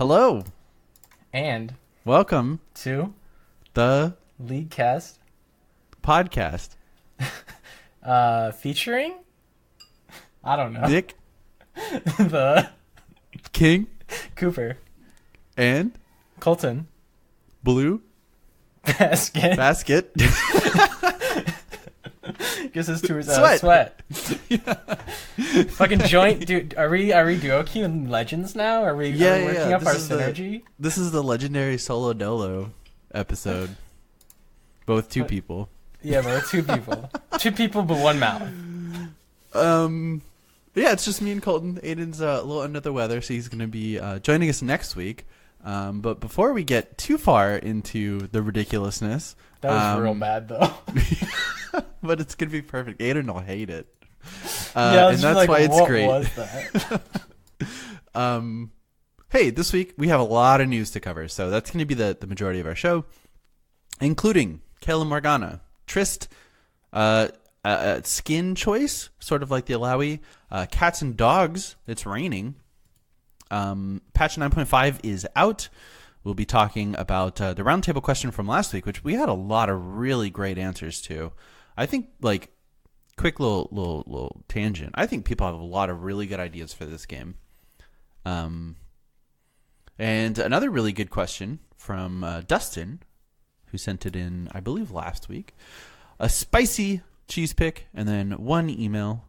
Hello, And welcome to the Leaguecast, podcast. featuring, I don't know, Nick, the King, Cooper, and Colton, Blue Basket. Guess it's towards Sweat. Fucking joint, dude. Are we duo queue in Legends now? Are we working up our synergy? This is the legendary solo dolo episode. Both two people. Yeah, but we're two people. Two people, but one mouth. Yeah, it's just me and Colton. Aiden's a little under the weather, so he's going to be joining us next week. But before we get too far into the ridiculousness, that was real bad though. But it's going to be perfect. Aiden will hate it. Yeah, and that's why it's great. What was that? Hey, this week we have a lot of news to cover, so that's going to be the majority of our show, including Kayle and Morgana, Trist, skin choice, sort of like the Alawi, cats and dogs. It's raining. Patch 9.5 is out. We'll be talking about the roundtable question from last week, which we had a lot of really great answers to. I think, like, quick little tangent. I think people have a lot of really good ideas for this game. And another really good question from Dustin, who sent it in, I believe, last week. A spicy cheese pick, and then one email.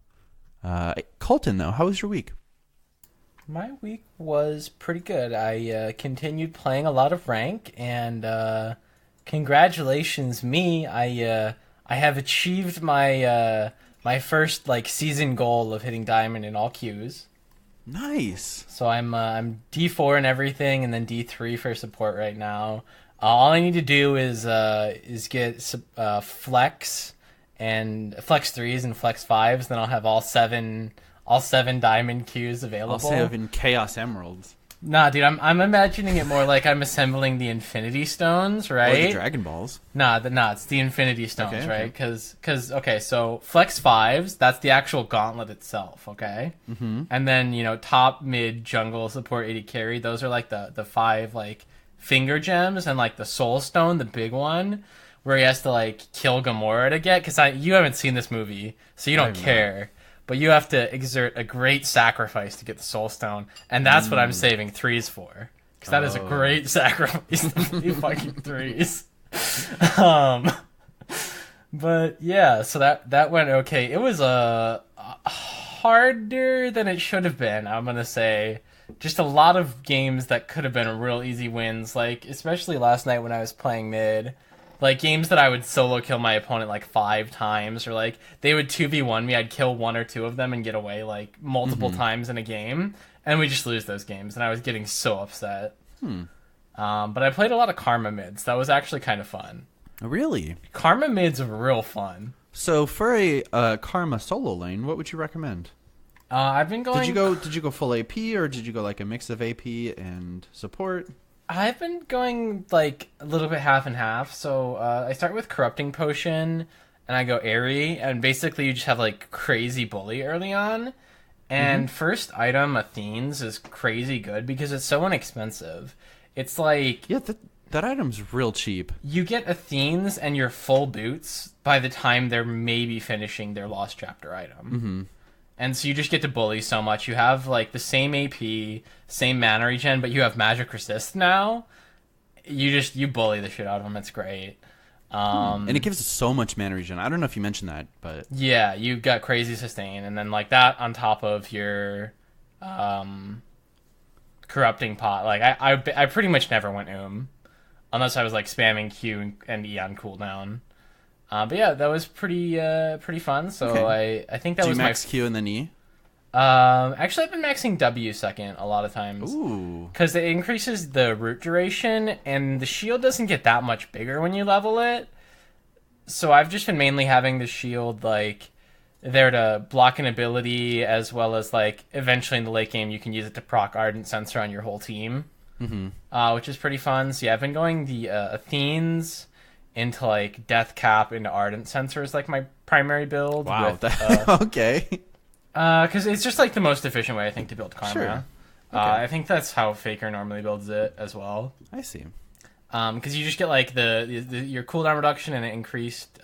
Colton, though, how was your week? My week was pretty good. I continued playing a lot of rank, and congratulations me. I have achieved my my first season goal of hitting diamond in all queues. Nice. So I'm D4 and everything, and then D3 for support right now. All I need to do is get flex and flex 3s and flex 5s. Then I'll have all seven diamond queues available. All 7 chaos emeralds. Nah, dude, I'm imagining it more like I'm assembling the Infinity Stones, right? Or the Dragon Balls. Nah, it's the Infinity Stones, okay, right? Because so Flex 5s, that's the actual gauntlet itself, okay? Mm-hmm. And then, top, mid, jungle, support, AD carry, those are like the 5, finger gems, and the Soul Stone, the big one, where he has to, kill Gamora to get, because you haven't seen this movie, so you don't care. But you have to exert a great sacrifice to get the Soul Stone, and that's what I'm saving 3s for. Because that is a great sacrifice to be fucking 3s. But yeah, so that went okay. It was harder than it should have been, I'm going to say. Just a lot of games that could have been real easy wins, especially last night when I was playing mid. Games that I would solo kill my opponent 5 times, or they would 2v1 me, I'd kill 1 or 2 of them and get away multiple times in a game, and we just lose those games, and I was getting so upset. But I played a lot of Karma mids. That was actually kind of fun. Really? Karma mids are real fun. So for a Karma solo lane, what would you recommend? I've been going... Did you go full AP, or did you go a mix of AP and support? I've been going a little bit half and half. So I start with Corrupting Potion, and I go Airy, and basically you just have crazy bully early on. And first item, Athenes, is crazy good because it's so inexpensive. It's yeah, that item's real cheap. You get Athenes and your full boots by the time they're maybe finishing their Lost Chapter item. Mm-hmm. And so you just get to bully so much. You have the same AP, same mana regen, but you have magic resist now. You bully the shit out of them. It's great. And it gives us so much mana regen. I don't know if you mentioned that, but yeah, you got crazy sustain, and then that on top of your corrupting pot. I pretty much never went unless I was spamming Q and E on cooldown. But yeah, that was pretty fun. So okay. I think that was max Q and then E. Actually, I've been maxing W second a lot of times. Ooh. Because it increases the root duration, and the shield doesn't get that much bigger when you level it. So I've just been mainly having the shield there to block an ability, as well as eventually in the late game you can use it to proc Ardent Sensor on your whole team, which is pretty fun. So yeah, I've been going the Athenes into Death Cap into Ardent Sensor is my primary build. Wow. With, okay. Because it's just the most efficient way I think to build Karma. Sure. I think that's how Faker normally builds it as well. I see. Because you just get like your cooldown reduction and an increased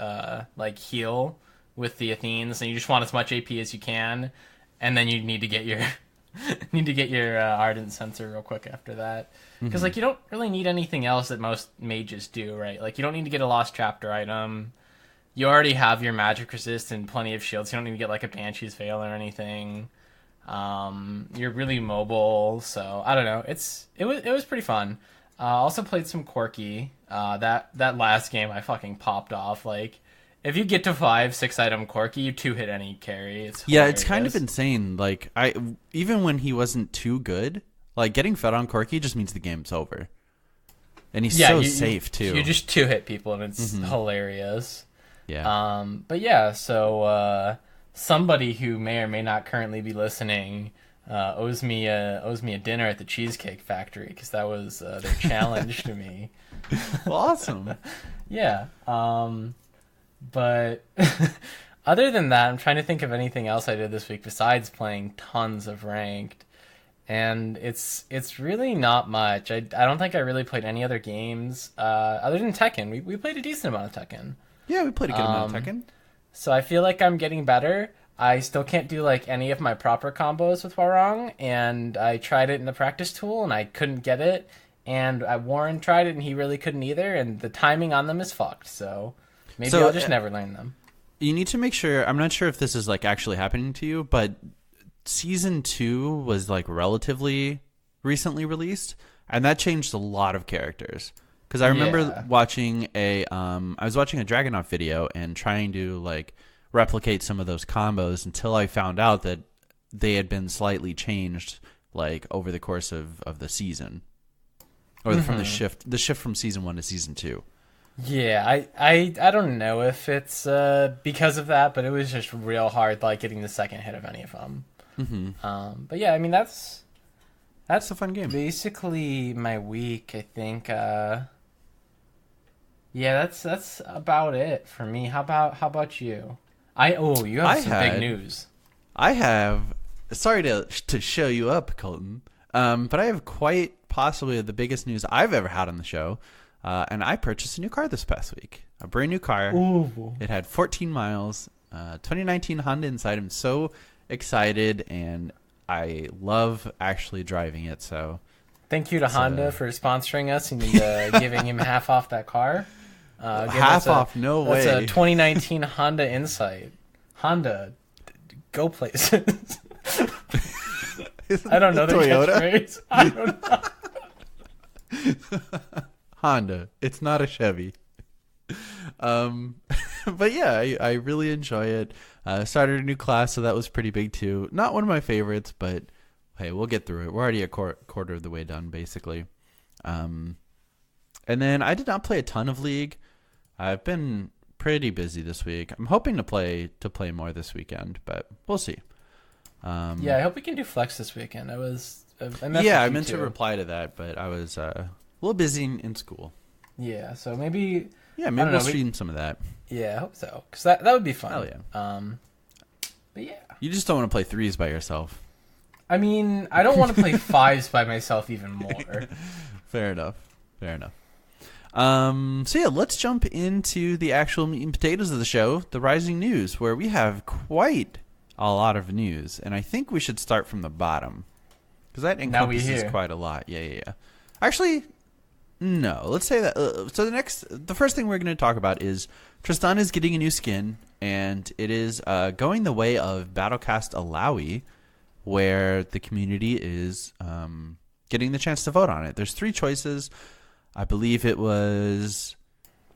like heal with the Athenes, and you just want as much AP as you can, and then you need to get your Ardent Sensor real quick after that. Because like you don't really need anything else that most mages do, right? Like you don't need to get a Lost Chapter item. You already have your magic resist and plenty of shields. You don't need to get like a Banshee's Veil or anything. You're really mobile, so I don't know. It was pretty fun. Also played some Quirky. That last game I fucking popped off. Like if you get to 5-6 item Quirky, you 2-hit any carry. It's hilarious. It's kind of insane. Like even when he wasn't too good, like getting fed on Quirky just means the game's over. And he's safe too. You just 2-hit people and it's hilarious. Yeah. But yeah, so somebody who may or may not currently be listening owes me a dinner at the Cheesecake Factory because that was their challenge to me. Well, awesome. Yeah. But other than that, I'm trying to think of anything else I did this week besides playing tons of ranked. And it's really not much. I don't think I really played any other games other than Tekken. We played a decent amount of Tekken. Yeah, we played a good amount of Tekken. So I feel like I'm getting better. I still can't do like any of my proper combos with Warong, and I tried it in the practice tool and I couldn't get it. And Warren tried it and he really couldn't either, and the timing on them is fucked. So maybe I'll just never learn them. You need to make sure. I'm not sure if this is like actually happening to you, but Season 2 was like relatively recently released, and that changed a lot of characters. Because I remember watching I was watching a Dragunov video and trying to like replicate some of those combos until I found out that they had been slightly changed like over the course of the season, or from the shift from Season 1 to Season 2. Yeah, I don't know if it's because of that, but it was just real hard like getting the second hit of any of them. But yeah, I mean that's a fun game. Basically my week, I think. Yeah, that's about it for me. How about you? You have some big news. I have. Sorry to show you up, Colton. But I have quite possibly the biggest news I've ever had on the show. And I purchased a new car this past week. A brand new car. Ooh. It had 14 miles. 2019 Honda Insight. I'm so excited, and I love actually driving it. So thank you to Honda for sponsoring us and giving him half off that car. Half off? No way. That's a 2019 Honda Insight. Honda, go places. I don't know the catchphrase. I don't know. Honda. It's not a Chevy. But yeah, I really enjoy it. Started a new class, so that was pretty big too. Not one of my favorites, but hey, we'll get through it. We're already a quarter of the way done, basically. And then I did not play a ton of League. I've been pretty busy this week. I'm hoping to play more this weekend, but we'll see. Yeah, I hope we can do Flex this weekend. I meant to reply to that, but I was a little busy in school. Yeah, so maybe we'll stream some of that. Yeah, I hope so, because that would be fun. Hell yeah. But yeah. You just don't want to play threes by yourself. I mean, I don't want to play fives by myself even more. Fair enough. So yeah, let's jump into the actual meat and potatoes of the show, the Rising News, where we have quite a lot of news, and I think we should start from the bottom, because that encompasses quite a lot. Yeah. Actually, no. Let's say that. So the first thing we're going to talk about is Tristana is getting a new skin, and it is going the way of Battlecast Alawi, where the community is getting the chance to vote on it. There's 3 choices. I believe it was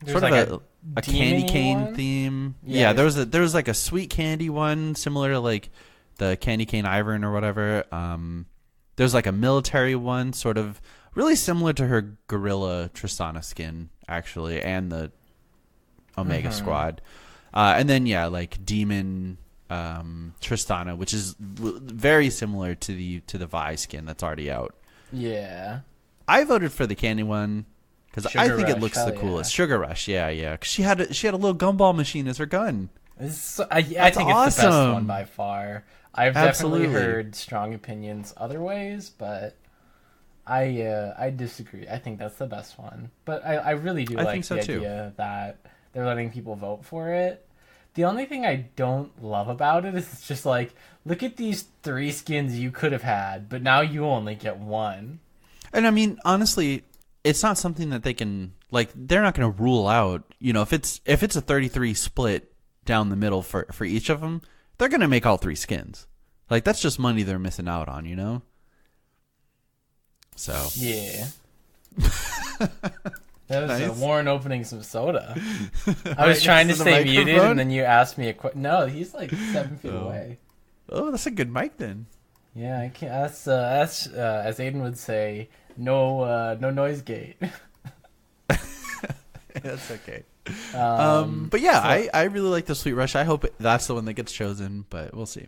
sort of a candy cane theme. Yeah, there was like a sweet candy one, similar to like the candy cane Ivern or whatever. There's like a military one, sort of really similar to her Gorilla Tristana skin, actually, and the Omega Squad. And then like Demon Tristana, which is very similar to the Vi skin that's already out. Yeah. I voted for the candy one because I think it looks the coolest. Yeah. Sugar Rush, yeah. Because she had a little gumball machine as her gun. I think it's the best one by far. I've definitely Absolutely. heard strong opinions other ways, but I disagree. I think that's the best one. But I really do I like think so the too. idea that they're letting people vote for it. The only thing I don't love about it is it's just like, look at these 3 skins you could have had, but now you only get one. And I mean, honestly, it's not something that they can like. They're not going to rule out. You know, if it's a 33 split down the middle for each of them, they're going to make all 3 skins. Like that's just money they're missing out on. You know. So Yeah. That was Nice. Warren opening some soda. I was trying to next to the stay muted, microphone? and then you asked me a question. No, he's like 7 feet Oh. away. oh, that's a good mic then. Yeah, I can't. That's as Aiden would say, no noise gate. That's okay. Um, But yeah, so- I really like the Sweet Rush. I hope that's the one that gets chosen, but we'll see.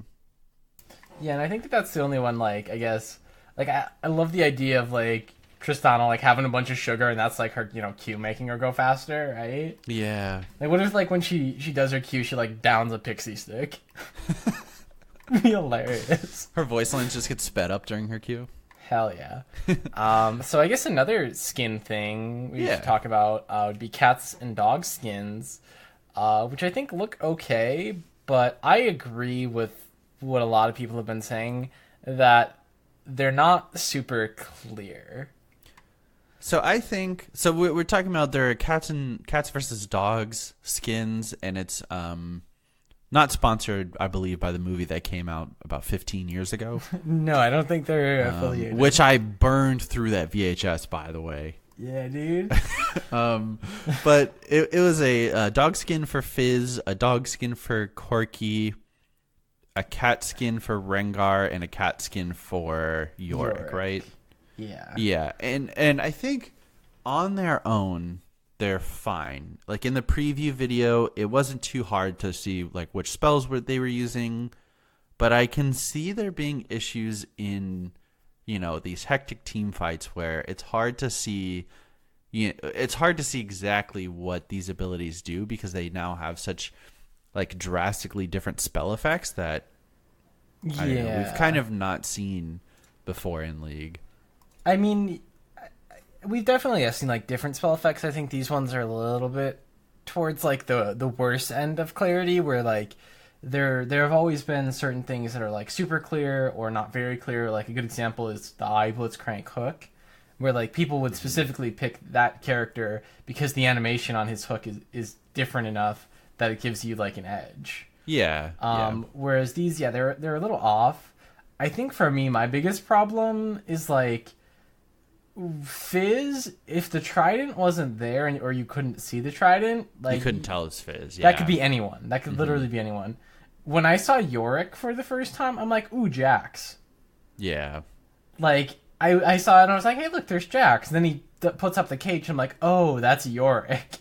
Yeah, and I think that's the only one. Like, I guess, like I love the idea of like Tristana like having a bunch of sugar, and that's like her, Q making her go faster, right? Yeah. Like, what if like when she does her Q, she like downs a pixie stick? Be hilarious. Her voice lines just get sped up during her queue. Hell yeah. So I guess another skin thing we Yeah. should talk about would be cats and dog skins, which I think look okay, but I agree with what a lot of people have been saying, that they're not super clear. So I think so. We're talking about there are cats versus dogs skins, and it's not sponsored, I believe, by the movie that came out about 15 years ago, No, I don't think they're affiliated. which I burned through that VHS, by the way. Yeah, dude. But it was a dog skin for Fizz, a dog skin for Corky, a cat skin for Rengar, and a cat skin for Yorick, Yorick. right? Yeah. Yeah, and I think on their own they're fine. Like in the preview video, it wasn't too hard to see like which spells they were using, but I can see there being issues in these hectic team fights where it's hard to see. It's hard to see exactly what these abilities do because they now have such like drastically different spell effects that I don't know, we've kind of not seen before in League. I mean, we've definitely seen like different spell effects. I think these ones are a little bit towards like the worst end of clarity, where like there have always been certain things that are like super clear or not very clear. Like a good example is the eye blitzcrank hook, where like people would specifically pick that character because the animation on his hook is different enough that it gives you like an edge. Yeah. Whereas these, they're a little off. I think for me, my biggest problem is like Fizz. If the trident wasn't there, or you couldn't see the trident, like You couldn't tell it's Fizz. Yeah. that could be anyone. That could literally be anyone. When I saw Yorick for the first time, I'm like, ooh, Jax. Yeah. Like I saw it and I was like, hey, look, there's Jax. And then he puts up the cage. And I'm like, oh, that's Yorick.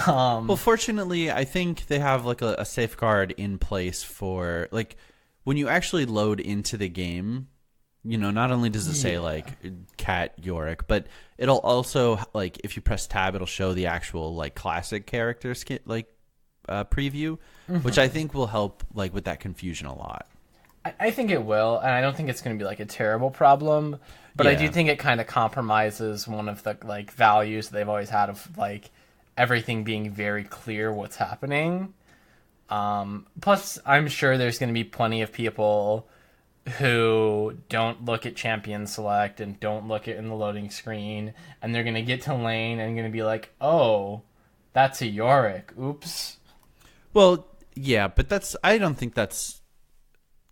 Well, fortunately, I think they have like a safeguard in place for like when you actually load into the game. Not only does it say like Cat Yorick, but it'll also like if you press tab, it'll show the actual like classic character skin like preview, which I think will help like with that confusion a lot. I think it will, and I don't think it's going to be like a terrible problem, but I do Yeah. think it kind of compromises one of the like values they've always had of like everything being very clear what's happening. Plus, I'm sure there's going to be plenty of people who don't look at champion select and don't look at in the loading screen, and they're going to get to lane and going to be like, oh, that's a Yorick. Oops. Well, yeah, but I don't think that's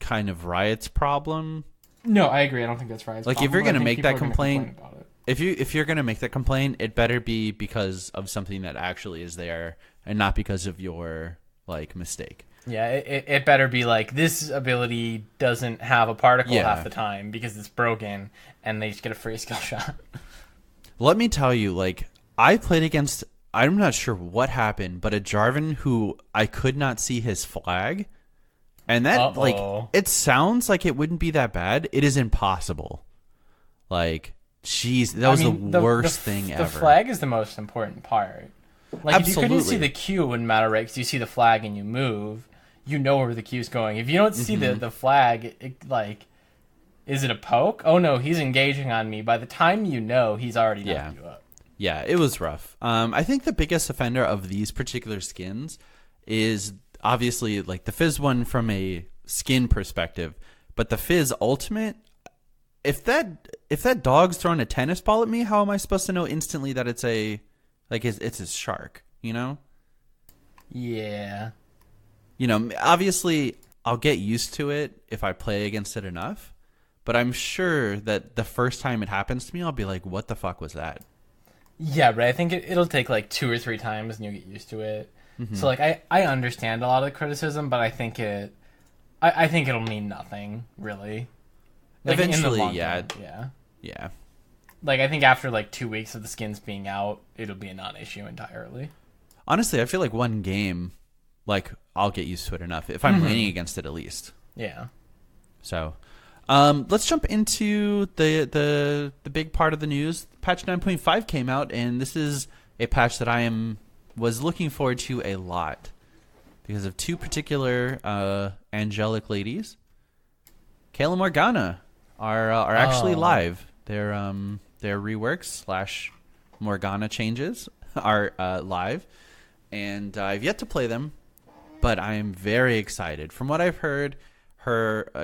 kind of Riot's problem. No, I agree. I don't think that's right. Like, if you're gonna make that complaint, about it. If you're gonna make that complaint, it better be because of something that actually is there, and not because of your like mistake. Yeah, it better be like this ability doesn't have a particle Yeah. half the time because it's broken, and they just get a free skill shot. Let me tell you, like I played against. I'm not sure what happened, but a Jarvan who I could not see his flag, and that like it sounds like it wouldn't be that bad. It is impossible. Like, jeez, that was the worst thing ever. The flag is the most important part. Like, if you couldn't see the Q, it wouldn't matter, right? Because you see the flag and you move. you know where the Q's going. If you don't see the flag, like, is it a poke? Oh no, he's engaging on me. By the time you know, he's already knocked you up. Yeah, it was rough. I think the biggest offender of these particular skins is obviously like the Fizz one from a skin perspective, but the Fizz Ultimate. If that dog's throwing a tennis ball at me, how am I supposed to know instantly that it's a shark? You know? Yeah. You know, obviously I'll get used to it if I play against it enough, but I'm sure that the first time it happens to me, I'll be like, "What the fuck was that?" Yeah, right. I think it'll take like 2 or 3 times and you get used to it. So like I understand a lot of the criticism, but I think it'll mean nothing really. Like, eventually, yeah. Like I think after like 2 weeks of the skins being out, it'll be a non-issue entirely. Honestly, I feel like one game, like I'll get used to it enough if I'm laning against it at least. Yeah. So, let's jump into the big part of the news. Patch 9.5 came out, and this is a patch that was looking forward to a lot because of 2 particular angelic ladies. Kayle and Morgana are actually live. Their reworks / Morgana changes are live, and I've yet to play them, but I am very excited. From what I've heard,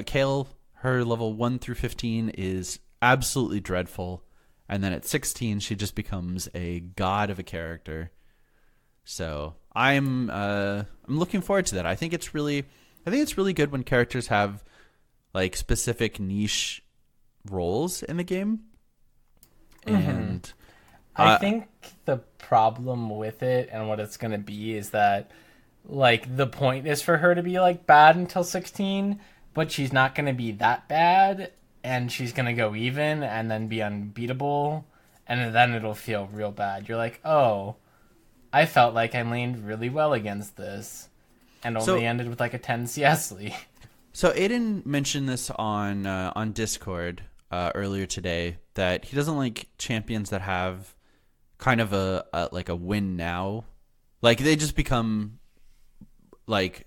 Kayle, her level 1 through 15 is absolutely dreadful, and then at 16 she just becomes a god of a character. So I'm looking forward to that. I think it's really good when characters have like specific niche roles in the game. And I think the problem with it and what it's going to be is that like the point is for her to be like bad until 16, but she's not going to be that bad, and she's going to go even and then be unbeatable, and then it'll feel real bad. You're like, "Oh, I felt like I laned really well against this and only ended with like a 10 CS lead." So Aiden mentioned this on Discord earlier today, that he doesn't like champions that have kind of a win now, like they just become like,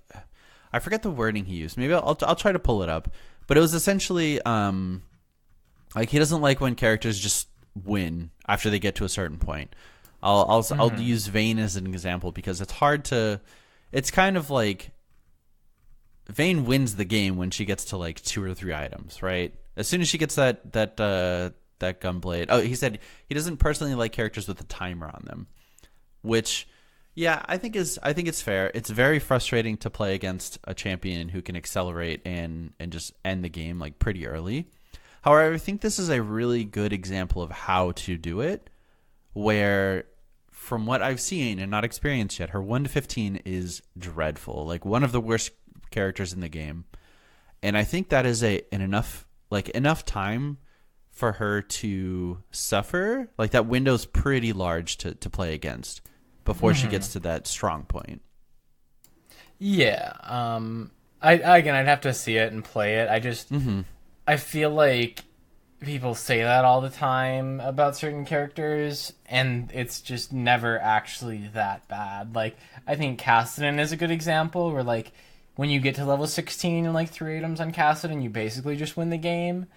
I forget the wording he used. Maybe I'll try to pull it up, but it was essentially like he doesn't like when characters just win after they get to a certain point. I'll use Vayne as an example because it's hard to. It's kind of like Vayne wins the game when she gets to like 2 or 3 items, right? As soon as she gets that gunblade. Oh, he said he doesn't personally like characters with a timer on them, which, yeah, I think it's fair. It's very frustrating to play against a champion who can accelerate and just end the game like pretty early. However, I think this is a really good example of how to do it, where from what I've seen and not experienced yet, her 1 to 15 is dreadful, like one of the worst characters in the game. And I think that is enough time for her to suffer. Like that window's pretty large to play against before she gets to that strong point. Yeah. I'd have to see it and play it. I just I feel like people say that all the time about certain characters, and it's just never actually that bad. Like, I think Kassadin is a good example where, like, when you get to level 16 and, like, 3 items on Kassadin, you basically just win the game.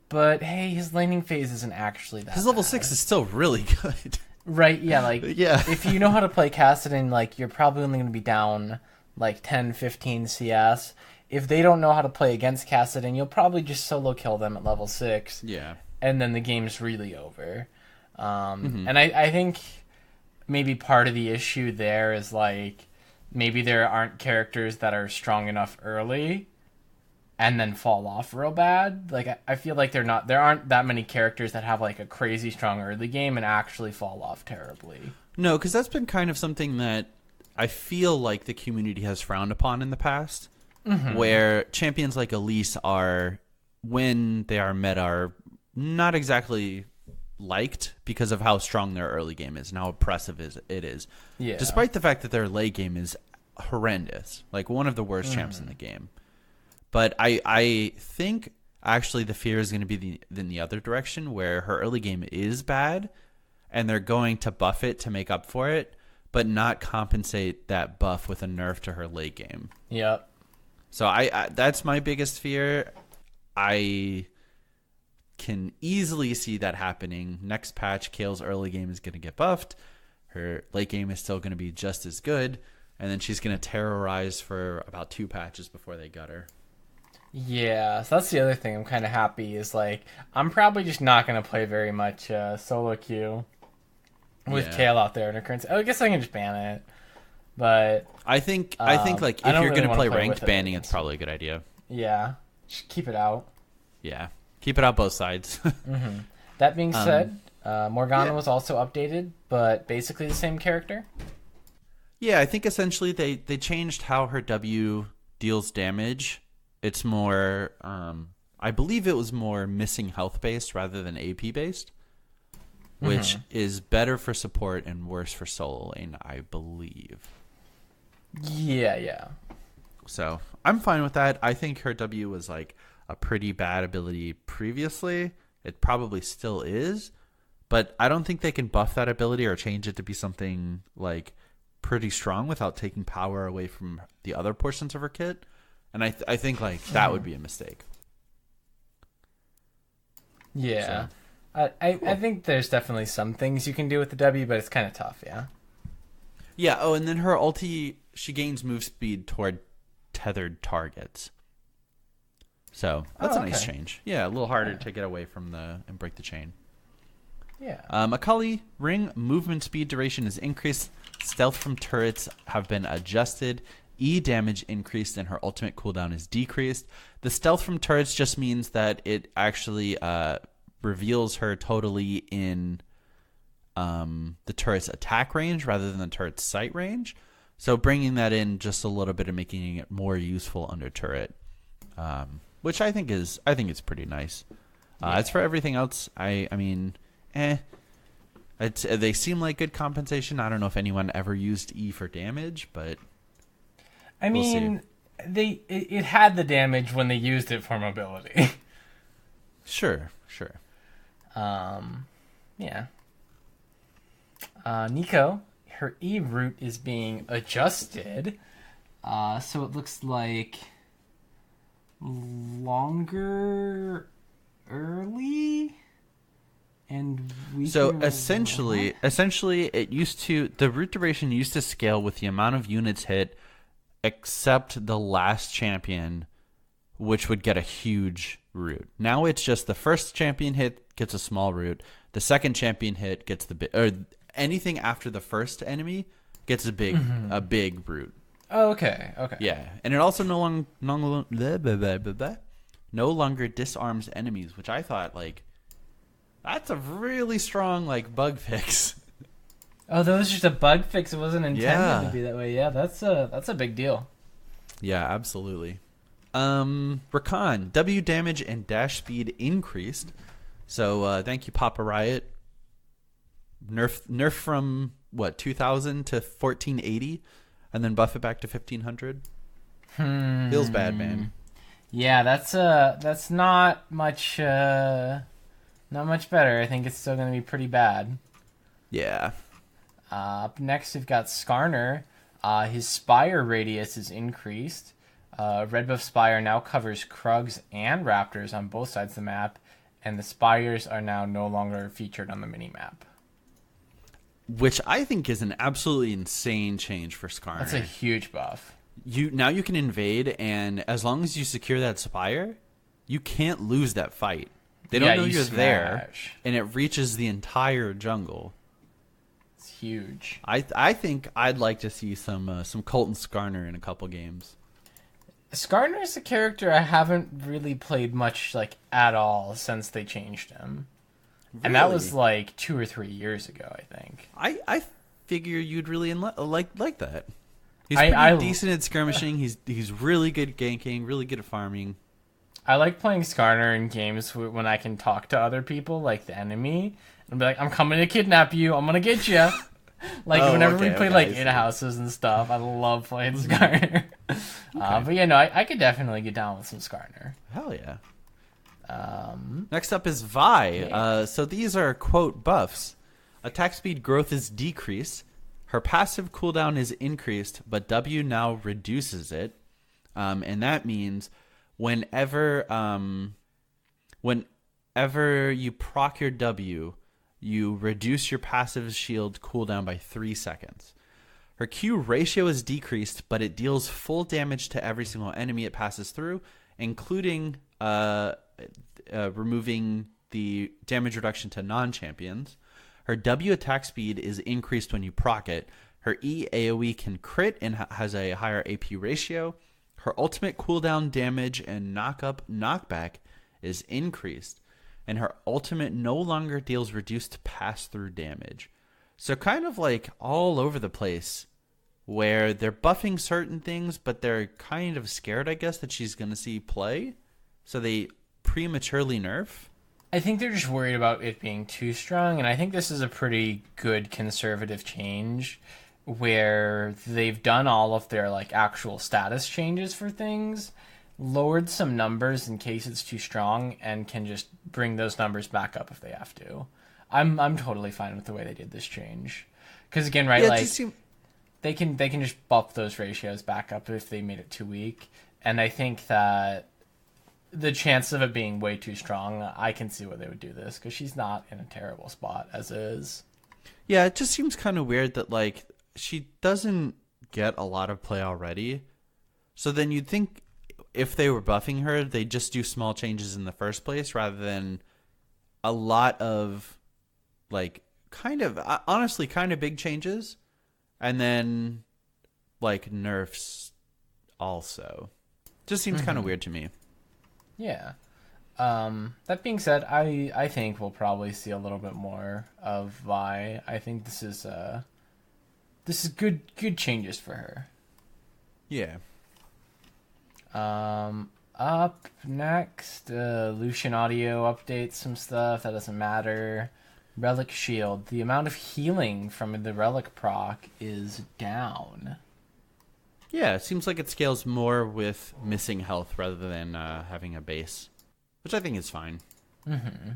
But, hey, his laning phase isn't actually that His level bad. 6 is still really good. Right, yeah, like, yeah. If you know how to play Kassadin, like, you're probably only going to be down, like, 10, 15 CS. If they don't know how to play against Kassadin, you'll probably just solo kill them at level 6. Yeah. And then the game's really over. And I think maybe part of the issue there is, like, maybe there aren't characters that are strong enough early and then fall off real bad. Like, I feel like there aren't that many characters that have, like, a crazy strong early game and actually fall off terribly. No, because that's been kind of something that I feel like the community has frowned upon in the past. Where champions like Elise are, when they are meta, are not exactly liked because of how strong their early game is and how oppressive it is. Yeah. Despite the fact that their late game is horrendous, like one of the worst champs in the game. But I think actually the fear is going to be in the other direction, where her early game is bad, and they're going to buff it to make up for it, but not compensate that buff with a nerf to her late game. Yep. So I that's my biggest fear. I can easily see that happening. Next patch, Kayle's early game is going to get buffed. Her late game is still going to be just as good. And then she's going to terrorize for about 2 patches before they gut her. Yeah, so that's the other thing I'm kind of happy is, like, I'm probably just not going to play very much solo queue with Kayle out there in her current... I guess I can just ban it. But I think like if you're going to play ranked, banning it's probably a good idea. Yeah, just keep it out. Yeah, keep it out both sides. Mm-hmm. That being said, Morgana was also updated, but basically the same character. Yeah, I think essentially they changed how her W deals damage. It's more, I believe it was more missing health based rather than AP based, which is better for support and worse for solo lane, I believe. Yeah. So I'm fine with that. I think her W was like a pretty bad ability previously. It probably still is, but I don't think they can buff that ability or change it to be something like pretty strong without taking power away from the other portions of her kit. And I think like that would be a mistake. Yeah. So, I think there's definitely some things you can do with the W, but it's kind of tough, yeah? Yeah, oh, and then her ulti, she gains move speed toward tethered targets. So that's a nice change. Yeah, a little harder to get away from and break the chain. Yeah. Akali ring movement speed duration is increased. Stealth from turrets have been adjusted. E damage increased and her ultimate cooldown is decreased. The stealth from turrets just means that it actually reveals her totally in the turret's attack range rather than the turret's sight range. So bringing that in just a little bit and making it more useful under turret, which I think it's pretty nice. As for everything else, I mean, they seem like good compensation. I don't know if anyone ever used E for damage, but I mean, it had the damage when they used it for mobility. Sure. Yeah. Nico, her E route is being adjusted, so it looks like longer early, and essentially it used to, the root duration used to scale with the amount of units hit, except the last champion, which would get a huge root. Now it's just the first champion hit gets a small root, the second champion hit gets the big, or anything after the first enemy gets a big root. Oh, okay. Yeah, and it also no longer disarms enemies, which I thought, like, that's a really strong, like, bug fix. Oh, that was just a bug fix. It wasn't intended to be that way. Yeah, that's a big deal. Yeah, absolutely. Rakan, W damage and dash speed increased. So thank you, Papa Riot. Nerf from what, 2000 to 1480, and then buff it back to 1500. Feels bad, man. Yeah, that's not much better. I think it's still going to be pretty bad. Yeah. Up next, we've got Skarner. His Spire radius is increased. Red buff Spire now covers Krugs and Raptors on both sides of the map, and the Spires are now no longer featured on the mini-map. Which I think is an absolutely insane change for Skarner. That's a huge buff. Now you can invade, and as long as you secure that Spire, you can't lose that fight. They don't know you're there, and it reaches the entire jungle. It's huge. I think I'd like to see some Colton Skarner in a couple games. Skarner is a character I haven't really played much, like, at all since they changed him. Really? And that was like 2 or 3 years ago, I think. I figure you'd really like that. He's pretty decent at skirmishing. He's really good at ganking, really good at farming. I like playing Skarner in games when I can talk to other people, like the enemy, and be like, "I'm coming to kidnap you. I'm gonna get you." Whenever we play like in houses and stuff, I love playing Skarner. But yeah, no, I could definitely get down with some Skarner. Hell yeah. Next up is Vi. Yeah. So these are, quote, buffs. Attack speed growth is decreased. Her passive cooldown is increased, but W now reduces it. And that means whenever you proc your W, you reduce your passive shield cooldown by 3 seconds. Her Q ratio is decreased, but it deals full damage to every single enemy it passes through, including removing the damage reduction to non-champions. Her W attack speed is increased when you proc it. Her E AoE can crit and has a higher AP ratio. Her ultimate cooldown damage and knockback is increased. And her ultimate no longer deals reduced pass-through damage. So kind of like all over the place, where they're buffing certain things, but they're kind of scared, I guess, that she's going to see play. So they prematurely nerf. I think they're just worried about it being too strong, and I think this is a pretty good conservative change where they've done all of their like actual status changes for things, lowered some numbers in case it's too strong, and can just bring those numbers back up if they have to. I'm totally fine with the way they did this change, because again, right, like they can just bump those ratios back up if they made it too weak, and I think that the chance of it being way too strong, I can see why they would do this, because she's not in a terrible spot as is. Yeah, it just seems kind of weird that like she doesn't get a lot of play already. So then you'd think if they were buffing her, they'd just do small changes in the first place rather than a lot of like honestly kind of big changes and then like nerfs also. Just seems kind of weird to me. Yeah. That being said, I think we'll probably see a little bit more of Vi. I think this is good changes for her. Yeah. Up next, Lucian Audio updates some stuff that doesn't matter. Relic Shield. The amount of healing from the Relic proc is down. Yeah, it seems like it scales more with missing health rather than having a base, which I think is fine. Mm-hmm.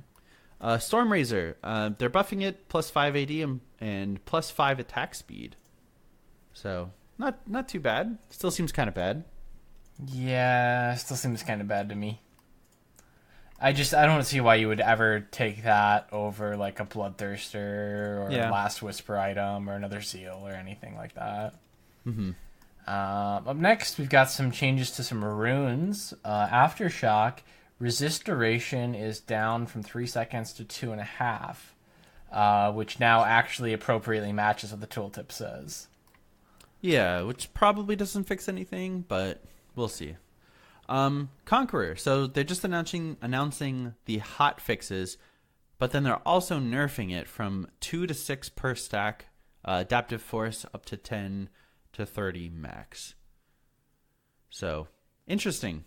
Stormrazor, they're buffing it plus 5 AD and plus 5 attack speed. So, not too bad. Still seems kind of bad. Yeah, still seems kind of bad to me. I don't see why you would ever take that over like a Bloodthirster or a Last Whisper item or another Seal or anything like that. Mm-hmm. Up next, we've got some changes to some runes. Aftershock, resist duration is down from 3 seconds to 2.5, which now actually appropriately matches what the tooltip says. Yeah, which probably doesn't fix anything, but we'll see. Conqueror, so they're just announcing the hot fixes, but then they're also nerfing it from 2 to 6 per stack, adaptive force up to 10 to 30 max. So, interesting.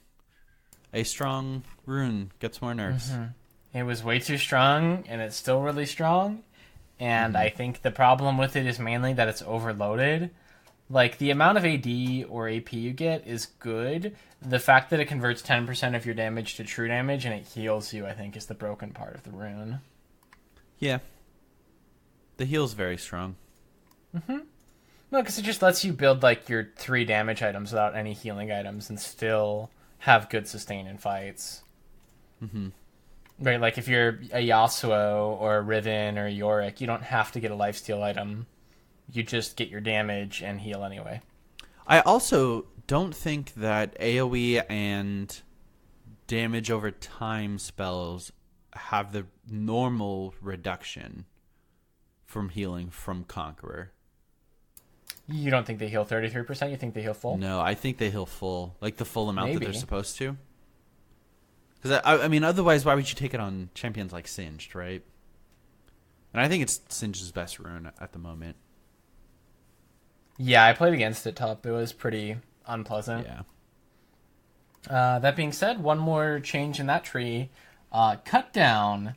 A strong rune gets more nerfs. Mm-hmm. It was way too strong, and it's still really strong. And I think the problem with it is mainly that it's overloaded. Like, the amount of AD or AP you get is good. The fact that it converts 10% of your damage to true damage and it heals you, I think, is the broken part of the rune. Yeah. The heal's very strong. Mm-hmm. No, because it just lets you build, like, your 3 damage items without any healing items and still have good sustain in fights. Mm-hmm. Right, like, if you're a Yasuo or a Riven or a Yorick, you don't have to get a lifesteal item. You just get your damage and heal anyway. I also don't think that AoE and damage over time spells have the normal reduction from healing from Conqueror. You don't think they heal 33%? You think they heal full? No, I think they heal full. Like the full amount Maybe. that they're supposed to. Because, I mean, otherwise, why would you take it on champions like Singed, right? And I think it's Singed's best rune at the moment. Yeah, I played against it top. It was pretty unpleasant. Yeah. That being said, one more change in that tree. Cut down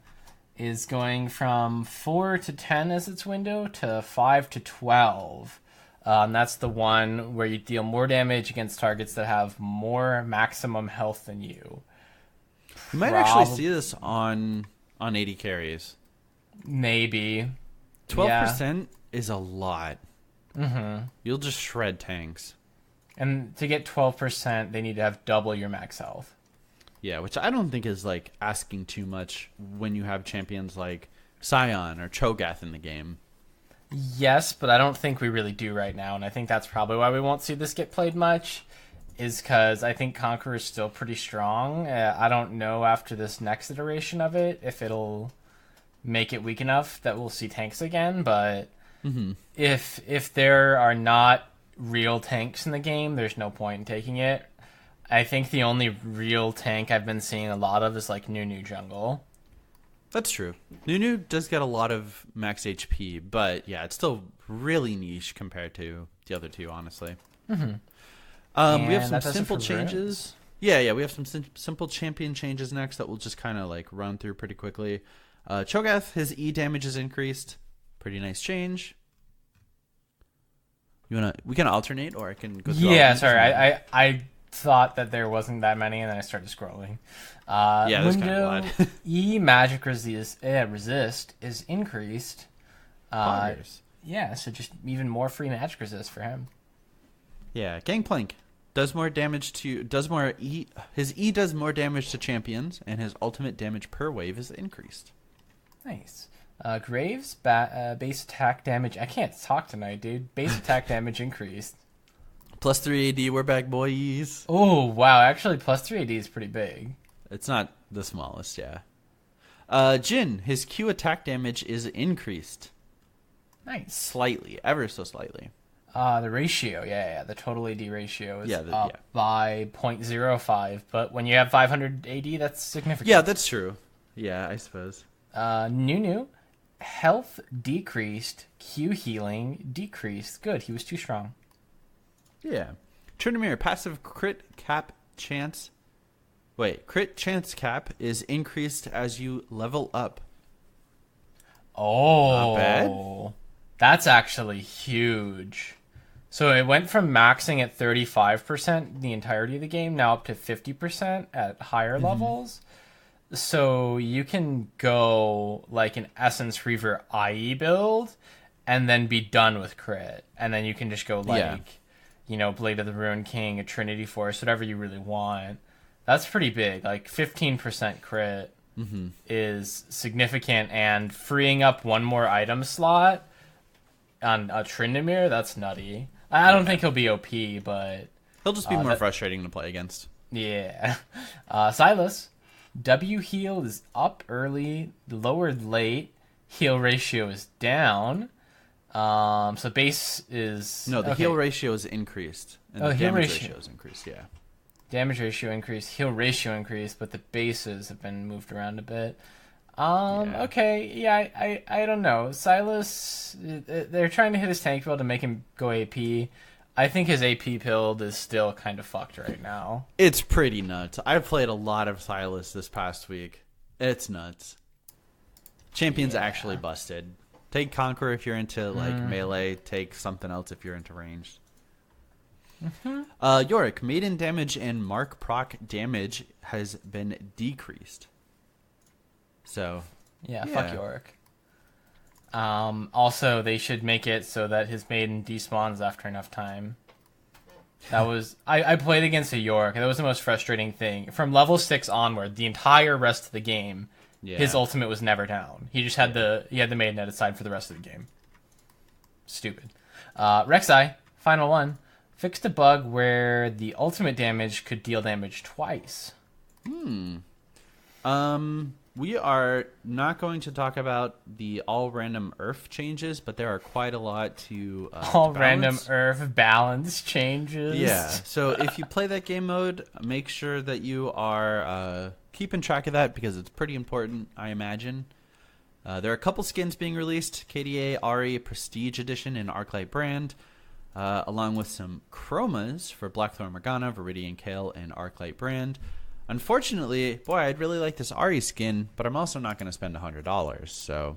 is going from 4 to 10 as its window to 5 to 12. And that's the one where you deal more damage against targets that have more maximum health than you. You might actually see this on 80 carries. Maybe. 12% is a lot. Mm-hmm. You'll just shred tanks. And to get 12%, they need to have double your max health. Yeah, which I don't think is like asking too much when you have champions like Sion or Cho'Gath in the game. Yes, but I don't think we really do right now, and I think that's probably why we won't see this get played much, is because I think Conqueror is still pretty strong. I don't know after this next iteration of it if it'll make it weak enough that we'll see tanks again, but if there are not real tanks in the game, there's no point in taking it. I think the only real tank I've been seeing a lot of is like Nunu jungle. That's true. Nunu does get a lot of max HP, but yeah, it's still really niche compared to the other two, honestly. We have some simple changes. Yeah, we have some simple champion changes next that we'll just kind of like run through pretty quickly. Cho'Gath, his E damage is increased. Pretty nice change. We can alternate, or I can go through. Yeah, sorry, I thought that there wasn't that many, and then I started scrolling. Yeah, that's kind of odd. E magic resist is increased. Yeah, so just even more free magic resist for him. Yeah, Gangplank does more damage his E does more damage to champions, and his ultimate damage per wave is increased. Nice. Graves base attack damage. I can't talk tonight, dude. Base attack damage increased. Plus 3 AD, we're back, boys. Oh wow, actually plus 3 AD is pretty big. It's not the smallest, yeah. Jhin, his Q attack damage is increased. Nice. Slightly, ever so slightly. The ratio, the total AD ratio is up by 0.05, but when you have 500 AD, that's significant. Yeah, that's true. Yeah, I suppose. Nunu, health decreased, Q healing decreased. Good, he was too strong. Yeah. Tryndamere, passive crit chance cap is increased as you level up. Oh. Not bad. That's actually huge. So it went from maxing at 35% the entirety of the game, now up to 50% at higher levels. So you can go like an Essence Reaver IE build and then be done with crit. And then you can just go like, Blade of the Ruined King, a Trinity Force, whatever you really want. That's pretty big. Like 15% crit is significant, and freeing up one more item slot on a Tryndamere, that's nutty. I don't think he'll be OP, but he'll just be more frustrating to play against. Yeah. Silas, W heal is up early, lowered late, heal ratio is down. So base is... No, the heal ratio is increased. And the damage ratio is increased, yeah. Damage ratio increased, heal ratio increased, but the bases have been moved around a bit. Okay, yeah, I don't know. Silas, they're trying to hit his tank build to make him go AP. I think his AP build is still kind of fucked right now. It's pretty nuts. I've played a lot of Silas this past week. It's nuts. Champion's actually busted. Take Conqueror if you're into melee. Take something else if you're into ranged. Yorick, maiden damage and mark proc damage has been decreased. So yeah, fuck Yorick. Also, they should make it so that his maiden despawns after enough time. That was I played against a Yorick. That was the most frustrating thing. From level 6 onward, the entire rest of the game, his ultimate was never down. He just had the maiden at his side for the rest of the game. Stupid. Rek'Sai, final one, fixed a bug where the ultimate damage could deal damage twice. We are not going to talk about the all random Earth changes, but there are quite a lot to all random Earth balance changes. Yeah, so if you play that game mode, make sure that you are keeping track of that because it's pretty important, I imagine. There are a couple skins being released: KDA, Ari, Prestige Edition, and Arclight brand, along with some chromas for Blackthorn Morgana, Viridian Kayle, and Arclight brand. Unfortunately, boy, I'd really like this Ari skin, but I'm also not going to spend $100, so...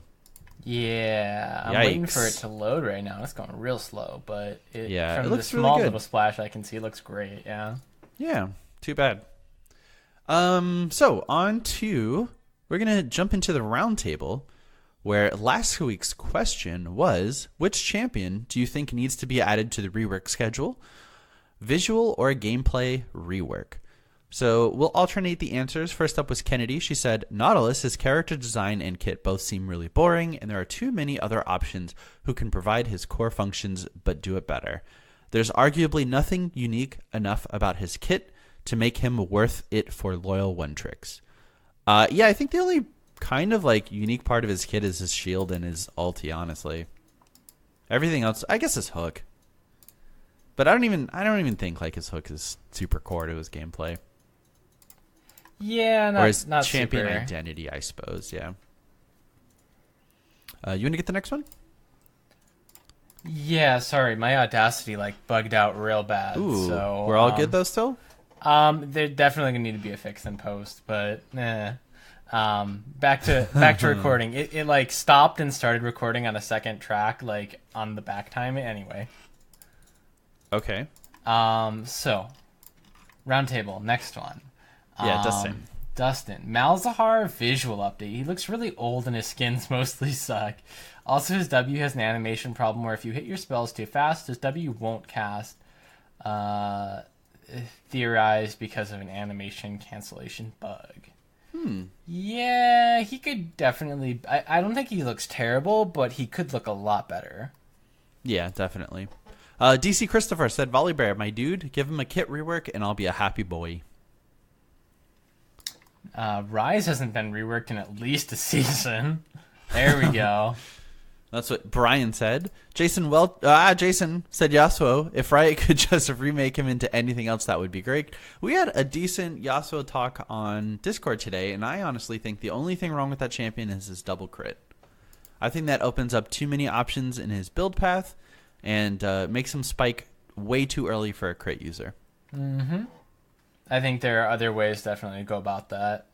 Yeah, I'm waiting for it to load right now. It's going real slow, but from it looks the small really good. Little splash I can see, it looks great, yeah. Yeah, too bad. So, on to... We're going to jump into the round table, where last week's question was, which champion do you think needs to be added to the rework schedule? visual or gameplay rework? So we'll alternate the answers. First up was Kennedy. She said, Nautilus, his character design and kit both seem really boring, and there are too many other options who can provide his core functions but do it better. There's arguably nothing unique enough about his kit to make him worth it for loyal one-tricks. Yeah, I think the only kind of like unique part of his kit is his shield and his ulti, honestly. Everything else, I guess, his hook. But I don't even think like his hook is super core to his gameplay. Yeah, or his not champion super. identity, I suppose. Yeah. You want to get the next one? Yeah, sorry, my Audacity like bugged out real bad. Ooh, so we're all good though still? They're definitely gonna need to be a fix in post, but back to recording. It like stopped and started recording on a second track, like on the back time anyway. Okay. So roundtable, next one. Yeah, Dustin. Malzahar visual update. He looks really old and his skins mostly suck. Also, his W has an animation problem where if you hit your spells too fast, his W won't cast. Theorized because of an animation cancellation bug. Yeah, he could definitely... I don't think he looks terrible, but he could look a lot better. Yeah, definitely. DC Christopher said, Volley Bear, my dude, give him a kit rework and I'll be a happy boy. Rise hasn't been reworked in at least a season. There we go. That's what Brian said. Jason said Yasuo. If Riot could just remake him into anything else, that would be great. We had a decent Yasuo talk on Discord today, and I honestly think the only thing wrong with that champion is his double crit. I think that opens up too many options in his build path and makes him spike way too early for a crit user. Mm-hmm. I think there are other ways definitely to go about that.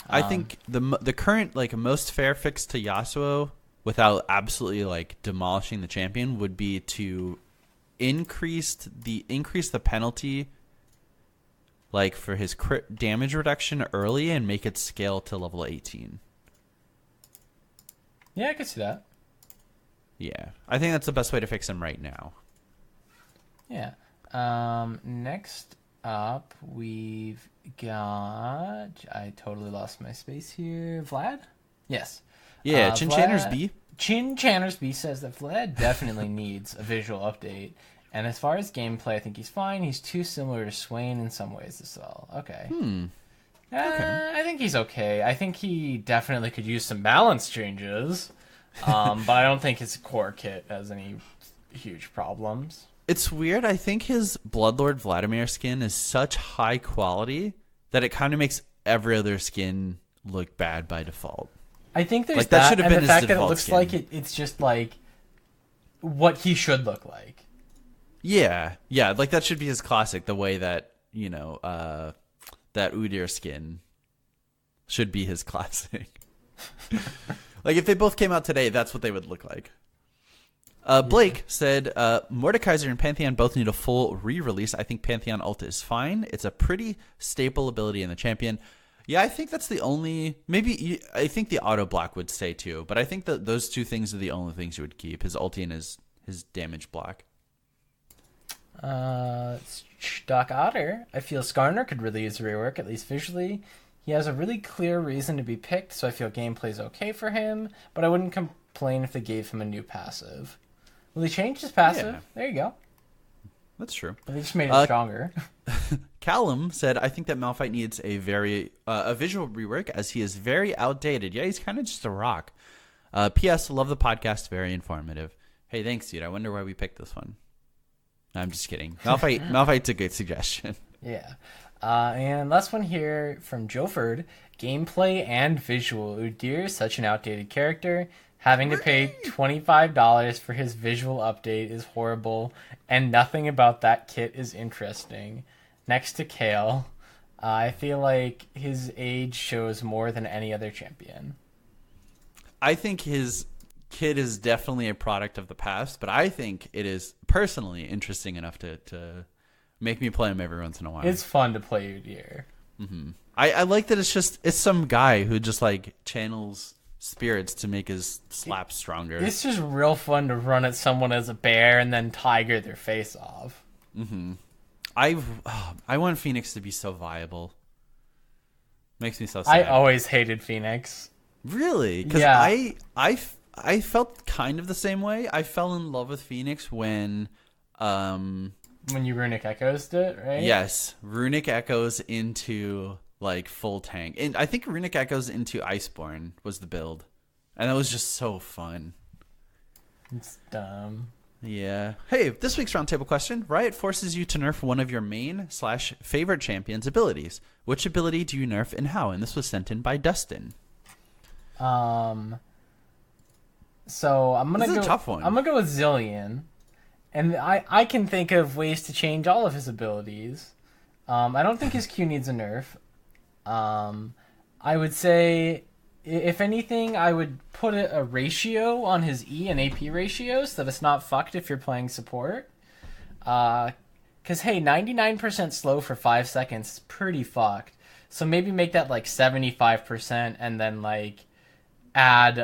I think the current like most fair fix to Yasuo without absolutely like demolishing the champion would be to increase the penalty like for his crit damage reduction early and make it scale to level 18. Yeah, I could see that. Yeah. I think that's the best way to fix him right now. Yeah. Next up, we've got... I totally lost my space here. Vlad? Yes. Yeah, Chinchanners B. Chinchanners B says that Vlad definitely needs a visual update. And as far as gameplay, I think he's fine. He's too similar to Swain in some ways as well. Okay. Okay. I think he's okay. I think he definitely could use some balance changes. But I don't think his core kit has any huge problems. It's weird. I think his Bloodlord Vladimir skin is such high quality that it kind of makes every other skin look bad by default. I think there's like, that should have and been the fact his that it default looks skin. like it's just like what he should look like. Yeah, like that should be his classic. The way that that Udyr skin should be his classic. Like if they both came out today, that's what they would look like. Blake said Mordekaiser and Pantheon both need a full re-release. I think Pantheon ult is fine. It's a pretty staple ability in the champion. Yeah, I think that's the only... I think the auto block would stay too, but I think that those two things are the only things you would keep. His ulti and his damage block. Doc Otter. I feel Skarner could really use a rework, at least visually. He has a really clear reason to be picked, so I feel gameplay's okay for him, but I wouldn't complain if they gave him a new passive. Will he change his passive? Yeah. There you go. That's true. They just made it stronger. Callum said, I think that Malphite needs a visual rework as he is very outdated. Yeah, he's kind of just a rock. P.S. Love the podcast. Very informative. Hey, thanks, dude. I wonder why we picked this one. No, I'm just kidding. Malphite's a good suggestion. Yeah. And last one here from Joford. Gameplay and visual. Udyr is such an outdated character. Having to pay $25 for his visual update is horrible, and nothing about that kit is interesting. Next to Kayle, I feel like his age shows more than any other champion. I think his kit is definitely a product of the past, but I think it is personally interesting enough to make me play him every once in a while. It's fun to play Udyr. Mm-hmm. I like that it's some guy who just like channels spirits to make his slap stronger. It's just real fun to run at someone as a bear and then tiger their face off. I want Phoenix to be so viable. Makes me so I sad. always hated Phoenix. Really? Because Yeah. I felt kind of the same way. I fell in love with Phoenix when When you Runic Echoes it, right? yes, Runic Echoes into like full tank. And I think Runic Echoes into Iceborne was the build. And that was just so fun. It's dumb. Yeah. Hey, this week's roundtable question. Riot forces you to nerf one of your main/favorite champion's abilities. Which ability do you nerf and how? And this was sent in by Dustin. So I'm gonna This is go. a tough one. I'm gonna go with Zillion, and I can think of ways to change all of his abilities. I don't think his Q needs a nerf. I would say, if anything, I would put a ratio on his E and AP ratio so that it's not fucked if you're playing support. Because, hey, 99% slow for 5 seconds is pretty fucked. So maybe make that like 75% and then like add, 2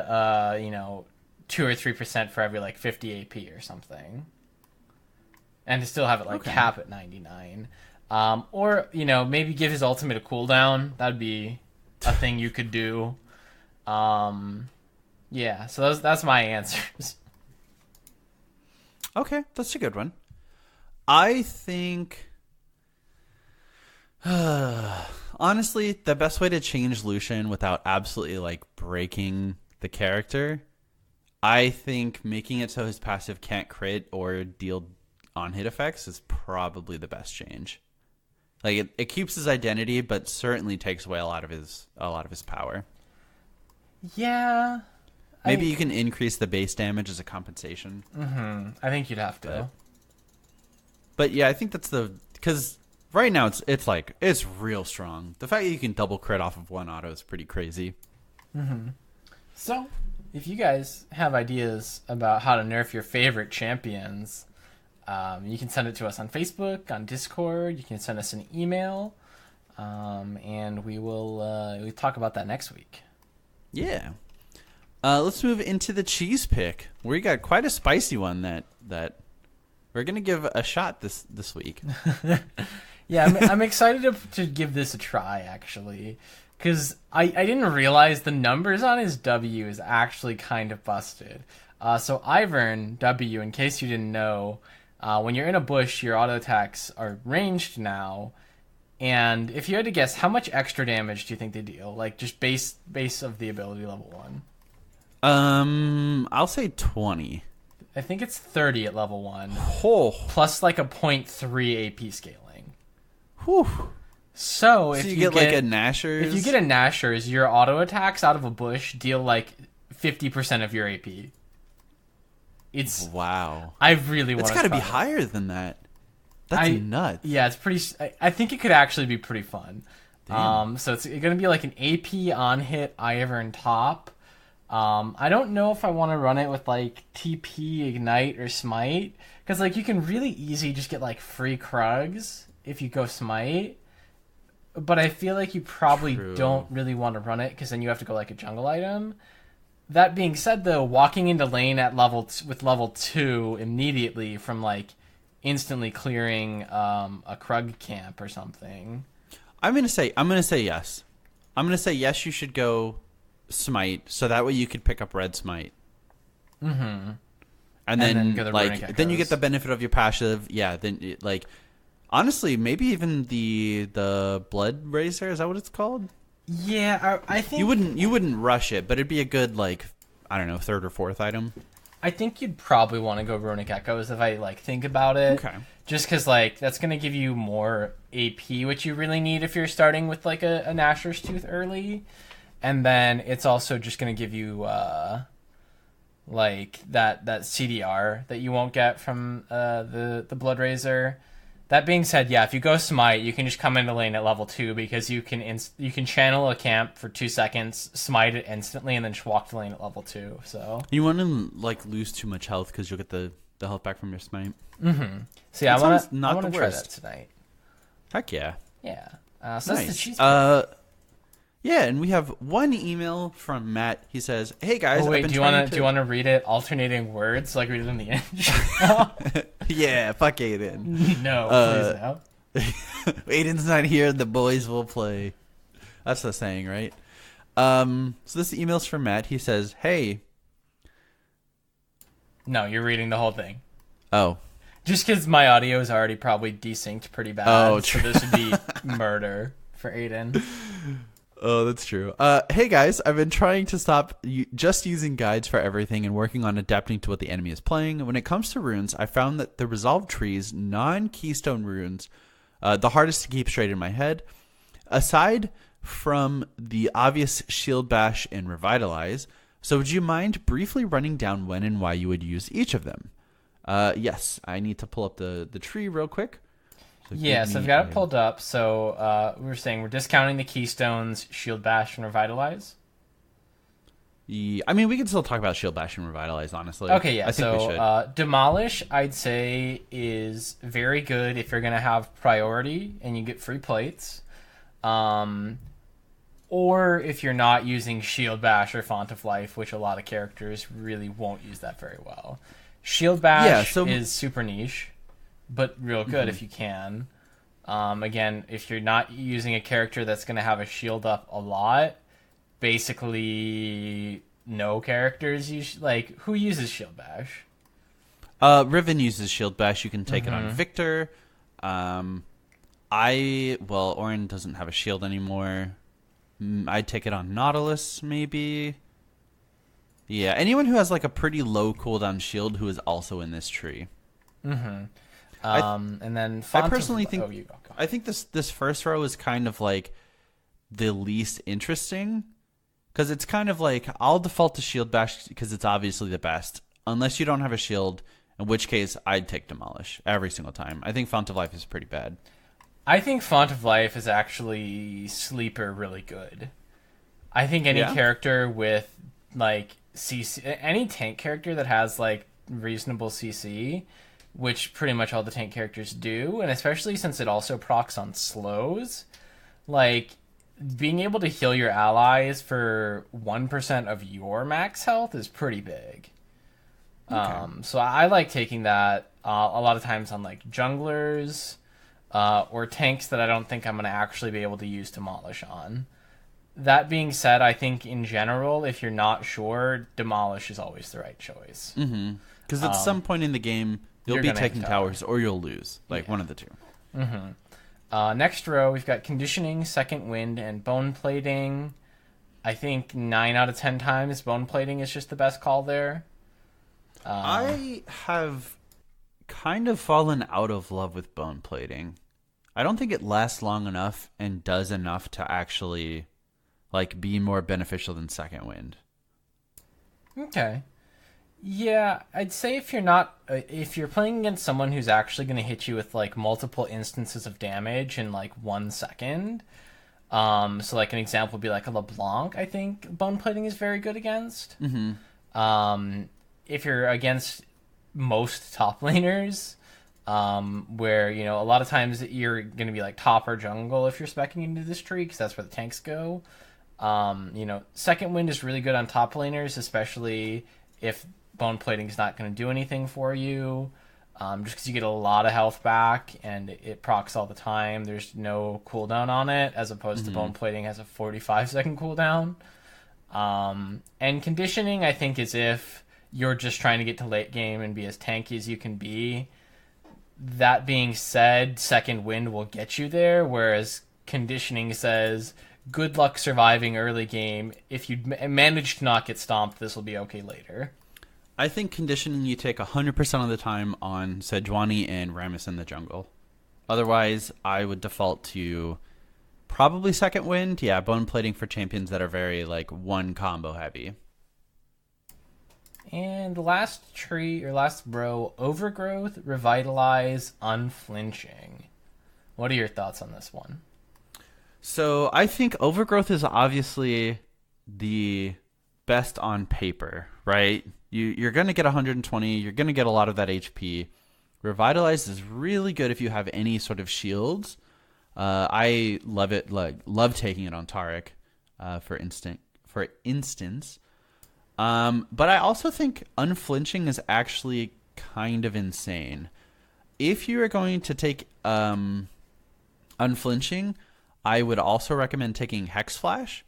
or 3% for every like 50 AP or something. And to still have it like cap at 99. Or, maybe give his ultimate a cooldown. That'd be a thing you could do. Yeah, so that's my answers. Okay, that's a good one. I think, honestly, the best way to change Lucian without absolutely like breaking the character, I think making it so his passive can't crit or deal on-hit effects is probably the best change. Like it keeps his identity, but certainly takes away a lot of his power. Yeah. Maybe you can increase the base damage as a compensation. I think you'd have to. But yeah, I think that's because right now it's real strong. The fact that you can double crit off of one auto is pretty crazy. So, if you guys have ideas about how to nerf your favorite champions, you can send it to us on Facebook, on Discord. You can send us an email, and we'll talk about that next week. Yeah. Let's move into the cheese pick. We got quite a spicy one that we're gonna give a shot this week. Yeah, I'm excited to give this a try, actually, because I didn't realize the numbers on his W is actually kind of busted. So Ivern W, in case you didn't know, when you're in a bush, your auto attacks are ranged now. And if you had to guess, how much extra damage do you think they deal? Like just base of the ability level 1. I'll say 20. I think it's 30 at level 1. Oh. Plus like a 0.3 AP scaling. Whew. So you get like a Nashor's? If you get a Nashor's, your auto attacks out of a bush deal like 50% of your AP. It's wow. I really want to. It's got to be higher than that. That's nuts. Yeah, it's pretty. I think it could actually be pretty fun. Damn. So it's going to be like an AP on hit Ivern top. I don't know if I want to run it with like TP, Ignite, or Smite, because like you can really easy just get like free Krugs if you go Smite. But I feel like you probably don't really want to run it because then you have to go like a jungle item. That being said, though, walking into lane at with level 2 immediately from like instantly clearing a Krug camp or something. I'm gonna say yes. I'm gonna say yes. You should go Smite, so that way you could pick up Red Smite. And then then you get the benefit of your passive. Yeah. Then honestly, maybe even the Blood Razor, is that what it's called? Yeah, I think you wouldn't rush it, but it'd be a good third or fourth item. I think you'd probably want to go Runic Echoes if I think about it. Okay. Just because that's gonna give you more AP, which you really need if you're starting with like a Nashor's Tooth early, and then it's also just gonna give you that CDR that you won't get from the Blood Razor. That being said, yeah, if you go Smite, you can just come into lane at level 2 because you can channel a camp for 2 seconds, smite it instantly, and then just walk to lane at level 2. So you want to lose too much health because you'll get the health back from your smite. So yeah, I want to try that tonight. Heck yeah. Yeah. So nice. That's the cheese. Yeah, and we have one email from Matt. He says, "Hey guys, do you want to read it alternating words like we did in the intro?" Yeah, fuck Aiden. No, please no. Aiden's not here. The boys will play. That's the saying, right? So this email's from Matt. He says, "Hey." No, you're reading the whole thing. Oh. Just because my audio is already probably desynced pretty bad. Oh, so this would be murder for Aiden. Oh, that's true. Hey guys, I've been trying to stop just using guides for everything and working on adapting to what the enemy is playing. When it comes to runes, I found that the resolve trees, non-keystone runes, the hardest to keep straight in my head. Aside from the obvious shield bash and revitalize, so would you mind briefly running down when and why you would use each of them? Yes, I need to pull up the tree real quick. So I've got it pulled up. So we were saying we're discounting the keystones, shield bash, and revitalize. Yeah, I mean, we can still talk about shield bash and revitalize, honestly. Okay, yeah. I think we should. Demolish, I'd say, is very good if you're gonna have priority and you get free plates. Or if you're not using shield bash or font of life, which a lot of characters really won't use that very well. Shield bash is super niche, but real good if you can. Again, if you're not using a character that's going to have a shield up a lot, basically no characters who uses shield bash? Riven uses shield bash. You can take it on Victor. Orin doesn't have a shield anymore. I'd take it on Nautilus, maybe. Yeah, anyone who has like a pretty low cooldown shield who is also in this tree. And then I personally think I think this first row is kind of like the least interesting because it's kind of like I'll default to shield bash because it's obviously the best unless you don't have a shield, in which case I'd take demolish every single time. I think Font of Life is pretty bad. I think Font of Life is actually sleeper really good. I think any character with like CC, any tank character that has like reasonable CC, which pretty much all the tank characters do, and especially since it also procs on slows, like being able to heal your allies for 1% of your max health is pretty big. Okay. So I like taking that a lot of times on like junglers or tanks that I don't think I'm going to actually be able to use Demolish on. That being said, I think in general, if you're not sure, Demolish is always the right choice. Because at some point in the game, you'll be taking towers or you'll lose. One of the two. Next row, we've got Conditioning, Second Wind, and Bone Plating. I think 9 out of 10 times Bone Plating is just the best call there. I have kind of fallen out of love with Bone Plating. I don't think it lasts long enough and does enough to actually be more beneficial than Second Wind. Okay. Yeah, I'd say if you're playing against someone who's actually going to hit you with multiple instances of damage in 1 second, so an example would be a LeBlanc, I think Bone Plating is very good against. If you're against most top laners, where a lot of times you're going to be top or jungle if you're speccing into this tree because that's where the tanks go. Second Wind is really good on top laners, especially if Bone Plating is not going to do anything for you, just because you get a lot of health back and it procs all the time. There's no cooldown on it, as opposed to Bone Plating has a 45-second cooldown. And Conditioning, I think, is if you're just trying to get to late game and be as tanky as you can be. That being said, Second Wind will get you there, whereas Conditioning says, good luck surviving early game. If you manage to not get stomped, this will be okay later. I think Conditioning you take 100% of the time on Sejuani and Rammus in the jungle. Otherwise, I would default to probably Second Wind. Yeah, Bone Plating for champions that are very one combo heavy. And the last tree, or last row, Overgrowth, Revitalize, Unflinching. What are your thoughts on this one? So I think Overgrowth is obviously the best on paper, right? You're going to get 120. You're going to get a lot of that HP. Revitalize is really good if you have any sort of shields. I love it. Love taking it on Taric, for instance. But I also think Unflinching is actually kind of insane. if you are going to take Unflinching, I would also recommend taking Hex Flash,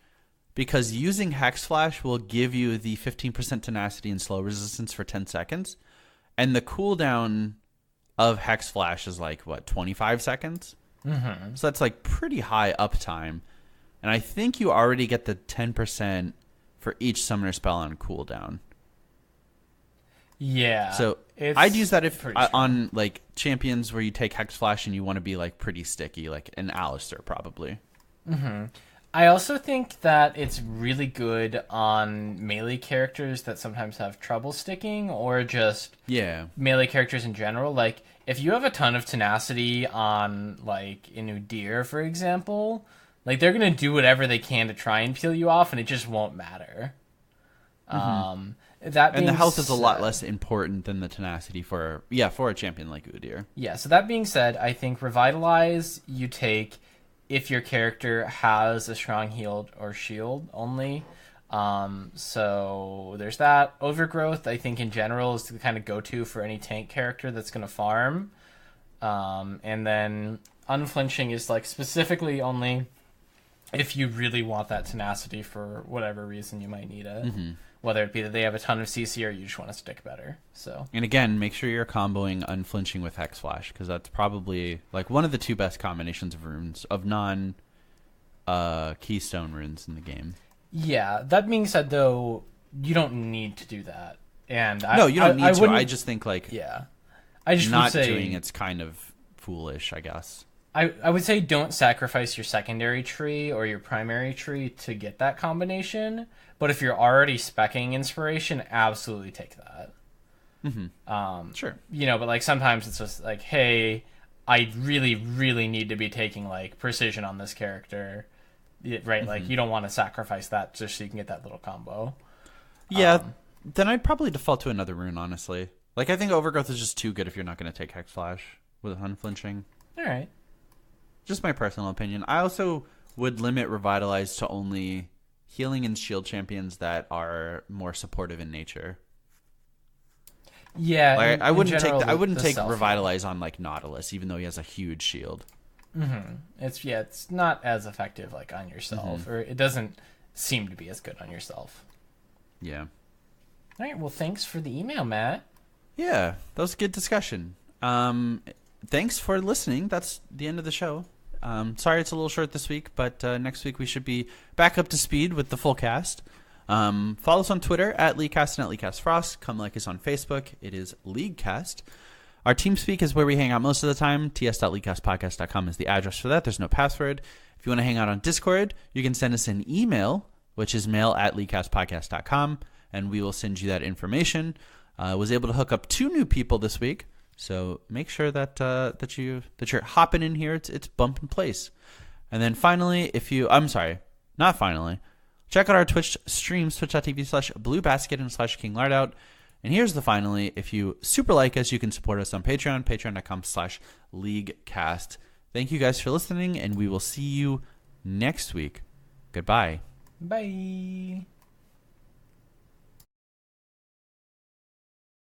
because using Hex Flash will give you the 15% tenacity and slow resistance for 10 seconds. And the cooldown of Hex Flash is like, what, 25 seconds? Mm-hmm. So that's like pretty high uptime. And I think you already get the 10% for each summoner spell on cooldown. Yeah. So I'd use that if on like champions where you take Hex Flash and you want to be like pretty sticky, like an Alistar probably. Mm-hmm. I also think that it's really good on melee characters that sometimes have trouble sticking, or just melee characters in general. Like, if you have a ton of tenacity on, like, Inudir, for example, like, they're going to do whatever they can to try and peel you off, and it just won't matter. Mm-hmm. That being and the health said, is a lot less important than the tenacity for a champion like Udyr. Yeah, so that being said, I think Revitalize you take if your character has a strong healed or shield only. So there's that. Overgrowth, I think in general, is the kind of go-to for any tank character that's going to farm. And then Unflinching is like specifically only if you really want that tenacity for whatever reason you might need it. Mm-hmm. Whether it be that they have a ton of CC or you just want to stick better. So. And again, make sure you're comboing Unflinching with Hex Flash, because that's probably like one of the two best combinations of runes, of non keystone runes in the game. Yeah, that being said, though, you don't need to do that. And no, you don't need to. I just think like I just not would say, doing it's kind of foolish, I guess. I would say don't sacrifice your secondary tree or your primary tree to get that combination. But if you're already speccing Inspiration, absolutely take that. Mm-hmm. Sure. You know, but like sometimes it's just like, hey, I really, really need to be taking like Precision on this character, right? Mm-hmm. Like you don't want to sacrifice that just so you can get that little combo. Yeah, then I'd probably default to another rune, honestly. Like I think Overgrowth is just too good if you're not going to take Hex Flash with Unflinching. All right. Just my personal opinion. I also would limit Revitalize to only healing and shield champions that are more supportive in nature. Yeah, like, I wouldn't take Revitalize on like Nautilus, even though he has a huge shield. Mm-hmm. It's not as effective like on yourself, or it doesn't seem to be as good on yourself. Yeah. All right. Well, thanks for the email, Matt. Yeah, that was a good discussion. Thanks for listening. That's the end of the show. Sorry it's a little short this week, but next week we should be back up to speed with the full cast. Follow us on Twitter at LeagueCast and at LeagueCastFrost. Come like us on Facebook. It is LeagueCast. Our TeamSpeak is where we hang out most of the time. ts.leaguecastpodcast.com is the address for that. There's no password. If you want to hang out on Discord, you can send us an email, which is mail@leaguecastpodcast.com, and we will send you that information. Was able to hook up 2 new people this week. So make sure that you're hopping in here. It's bump in place. And then finally, check out our Twitch streams, twitch.tv/bluebasket and /KingLardout. And here's the finally, if you super like us, you can support us on Patreon, patreon.com/LeagueCast. Thank you guys for listening, and we will see you next week. Goodbye. Bye.